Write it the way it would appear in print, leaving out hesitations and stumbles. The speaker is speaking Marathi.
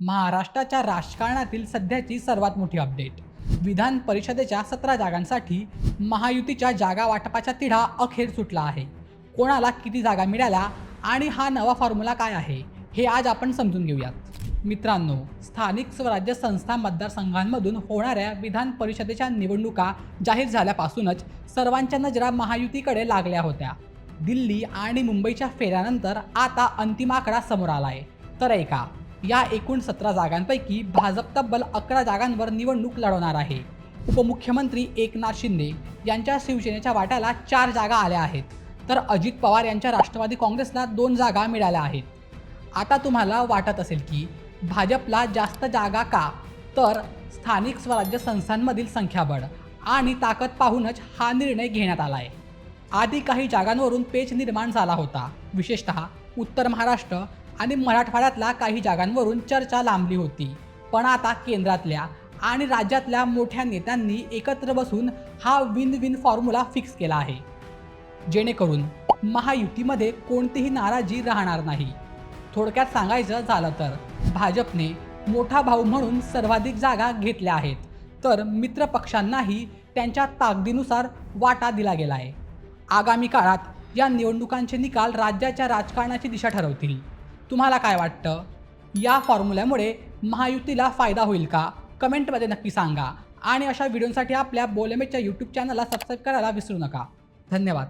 महाराष्ट्राच्या राजकारणातील सध्याची सर्वात मोठी अपडेट. विधान परिषदेच्या 17 जागांसाठी महायुतीच्या जागा वाटपाचा तिढा अखेर सुटला आहे. कोणाला किती जागा मिळाल्या आणि हा नवा फॉर्म्युला काय आहे हे आज आपण समजून घेऊयात. मित्रांनो, स्थानिक स्वराज्य संस्था मतदारसंघांमधून होणाऱ्या विधान परिषदेच्या निवडणुका जाहीर झाल्यापासूनच सर्वांच्या नजरा महायुतीकडे लागल्या होत्या. दिल्ली आणि मुंबईच्या फेऱ्यानंतर आता अंतिम आकडा समोर आला आहे. तर ऐका, या एकूण 17 जागांपैकी भाजप तब्बल 11 जागांवर निवडणूक लढवणार आहे. उपमुख्यमंत्री एकनाथ शिंदे यांच्या शिवसेनेच्या वाट्याला 4 जागा आल्या आहेत, तर अजित पवार यांच्या राष्ट्रवादी काँग्रेसला 2 जागा मिळाल्या आहेत. आता तुम्हाला वाटत असेल की भाजपला जास्त जागा का? तर स्थानिक स्वराज्य संस्थांमधील संख्याबळ आणि ताकद पाहूनच हा निर्णय घेण्यात आला आहे. आधी काही जागांवरून पेच निर्माण झाला होता. विशेषतः उत्तर महाराष्ट्र आणि मराठवाड्यातल्या काही जागांवरून चर्चा लांबली होती. पण आता केंद्रातल्या आणि राज्यातल्या मोठ्या नेत्यांनी एकत्र बसून हा विन विन फॉर्म्युला फिक्स केला आहे, जेणेकरून महायुतीमध्ये कोणतीही नाराजी राहणार नाही. थोडक्यात सांगायचं झालं तर भाजपने मोठा भाऊ म्हणून सर्वाधिक जागा घेतल्या आहेत, तर मित्र पक्षांनाही त्यांच्या ताकदीनुसार वाटा दिला गेला आहे. आगामी काळात या निवडणुकांचे निकाल राज्याच्या राजकारणाची दिशा ठरवतील. तुम्हाला काय वाटतं? या फॉर्म्युल्यामुळे महायुतीला फायदा होईल का? कमेंटमध्ये नक्की सांगा. आणि अशा व्हिडिओसाठी आपल्या बोलमेच्या यूट्यूब चॅनलला सबस्क्राईब करायला विसरू नका. धन्यवाद.